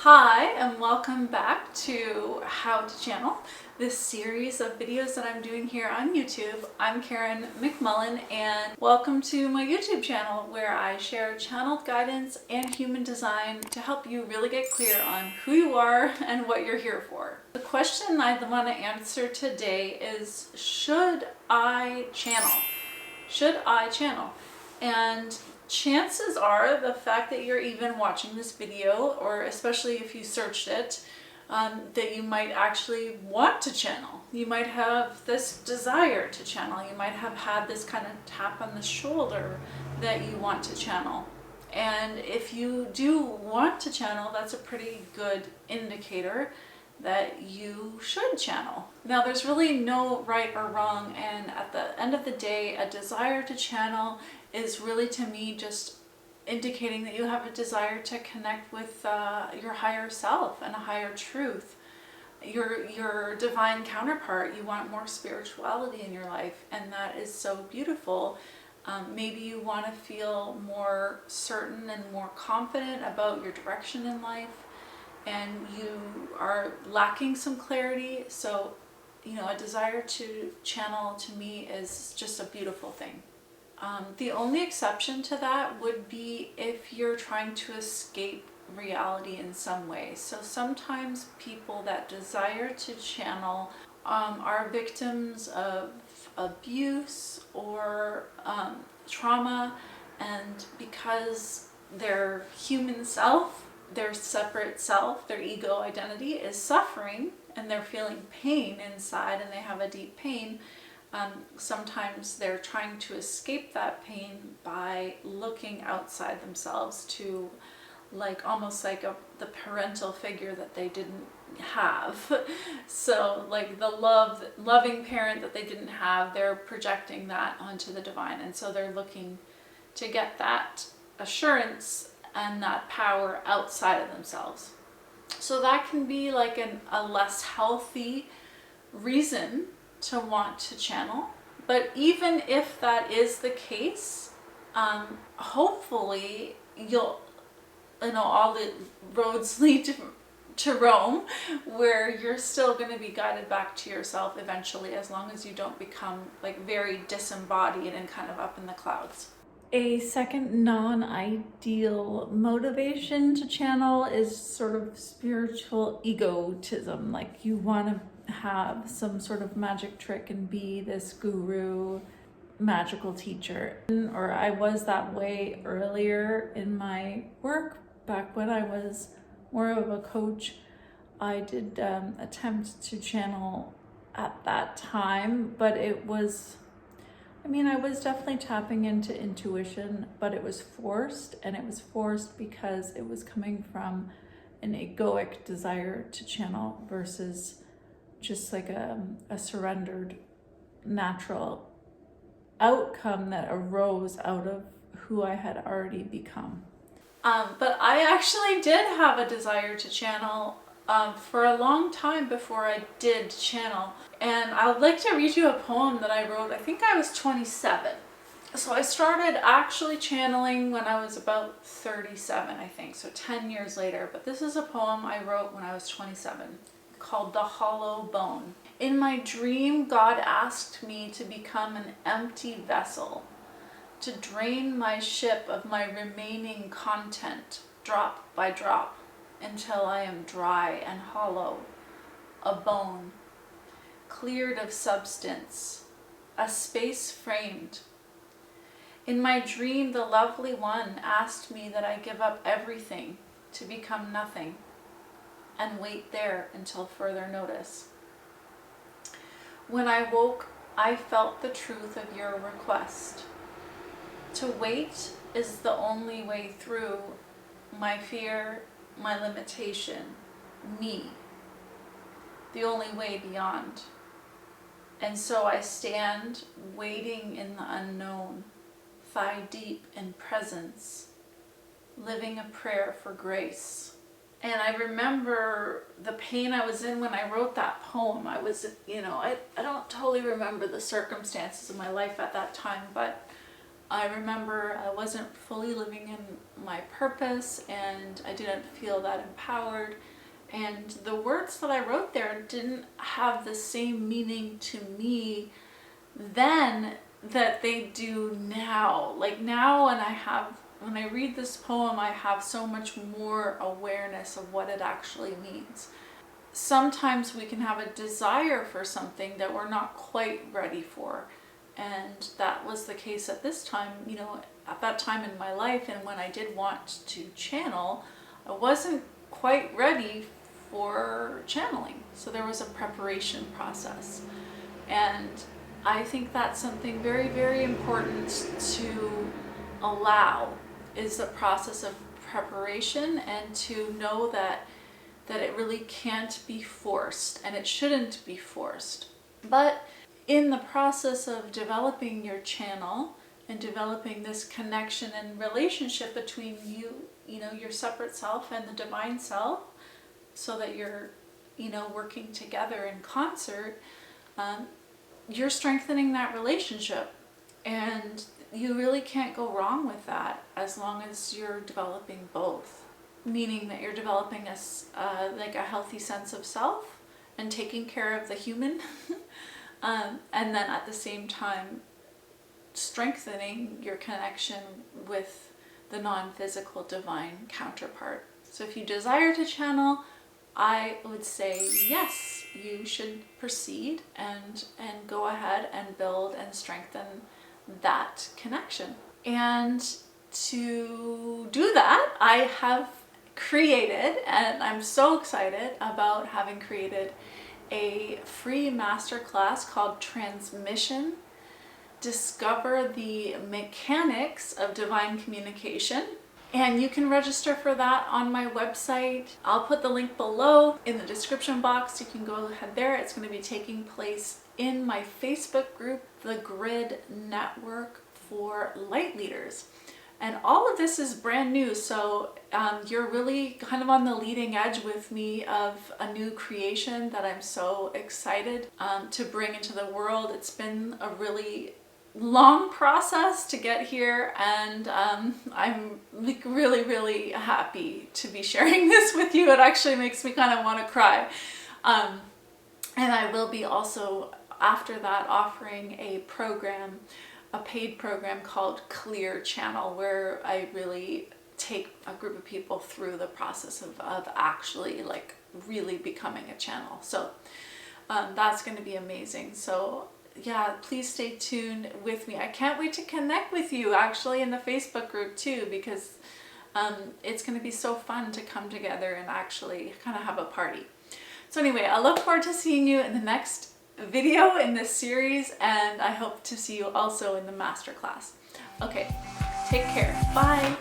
Hi, and welcome back to How to Channel, this series of videos that I'm doing here on YouTube. I'm Karen McMullen, and welcome to my YouTube channel where I share channeled guidance and human design to help you really get clear on who you are and what you're here for. The question I want to answer today is, should I channel? Should I channel? And chances are the fact that you're even watching this video, or especially if you searched it, that you might actually want to channel. You might have this desire to channel. You might have had this kind of tap on the shoulder that you want to channel. And if you do want to channel, that's a pretty good indicator that you should channel. Now, there's really no right or wrong, and at the end of the day, a desire to channel is really, to me, just indicating that you have a desire to connect with your higher self and a higher truth, your divine counterpart. You want more spirituality in your life, and that is so beautiful. Maybe you want to feel more certain and more confident about your direction in life, and you are lacking some clarity. So, a desire to channel, to me, is just a beautiful thing. The only exception to that would be if you're trying to escape reality in some way. So sometimes people that desire to channel are victims of abuse or trauma, and because their human self, their separate self, their ego identity is suffering, and they're feeling pain inside, and they have a deep pain. Sometimes they're trying to escape that pain by looking outside themselves to, almost like the parental figure that they didn't have. So like the loving parent that they didn't have, they're projecting that onto the divine, and so they're looking to get that assurance and that power outside of themselves. So that can be like a less healthy reason to want to channel. But even if that is the case, hopefully all the roads lead to Rome, where you're still going to be guided back to yourself eventually, as long as you don't become very disembodied and kind of up in the clouds. A second non-ideal motivation to channel is sort of spiritual egotism. Like you want to have some sort of magic trick and be this guru, magical teacher. Or I was that way earlier in my work, back when I was more of a coach. I did attempt to channel at that time, but I was definitely tapping into intuition, but it was forced, and it was forced because it was coming from an egoic desire to channel versus just like a surrendered natural outcome that arose out of who I had already become. But I actually did have a desire to channel for a long time before I did channel. And I would like to read you a poem that I wrote. I think I was 27. So I started actually channeling when I was about 37, I think, so 10 years later. But this is a poem I wrote when I was 27, called The Hollow Bone. In my dream, God asked me to become an empty vessel, to drain my ship of my remaining content, drop by drop, until I am dry and hollow, a bone, cleared of substance, a space framed. In my dream, the lovely one asked me that I give up everything to become nothing, and wait there until further notice. When I woke, I felt the truth of your request. To wait is the only way through my fear, my limitation, me, the only way beyond. And so I stand waiting in the unknown, thigh deep in presence, living a prayer for grace. And I remember the pain I was in when I wrote that poem. I was, I don't totally remember the circumstances of my life at that time, but I remember I wasn't fully living in my purpose and I didn't feel that empowered. And the words that I wrote there didn't have the same meaning to me then that they do now. Like now when I read this poem, I have so much more awareness of what it actually means. Sometimes we can have a desire for something that we're not quite ready for. And that was the case at this time, you know, at that time in my life. And when I did want to channel, I wasn't quite ready for channeling. So there was a preparation process. And I think that's something very, very important to allow, is the process of preparation, and to know that it really can't be forced and it shouldn't be forced. But in the process of developing your channel and developing this connection and relationship between you, you know, your separate self and the divine self, so that you're, you know, working together in concert, you're strengthening that relationship. And you really can't go wrong with that as long as you're developing both. Meaning that you're developing like a healthy sense of self and taking care of the human. And then at the same time, strengthening your connection with the non-physical divine counterpart. So if you desire to channel, I would say yes, you should proceed and go ahead and build and strengthen that connection. And to do that, I have created, and I'm so excited about having created, a free masterclass called Transmission: Discover the Mechanics of Divine Communication. And you can register for that on my website. I'll put the link below in the description box. You can go ahead there. It's going to be taking place in my Facebook group, the Grid Network for Light Leaders. And all of this is brand new, so you're really kind of on the leading edge with me of a new creation that I'm so excited to bring into the world. It's been a really long process to get here, and I'm like really, really happy to be sharing this with you. It actually makes me kind of want to cry. And I will be also, after that, offering a program, a paid program called Clear Channel, where I really take a group of people through the process of actually like really becoming a channel. So that's going to be amazing. So yeah, please stay tuned with me. I can't wait to connect with you actually in the Facebook group too, because it's going to be so fun to come together and actually kind of have a party. So anyway, I look forward to seeing you in the next video in this series, and I hope to see you also in the masterclass. Okay, take care. Bye.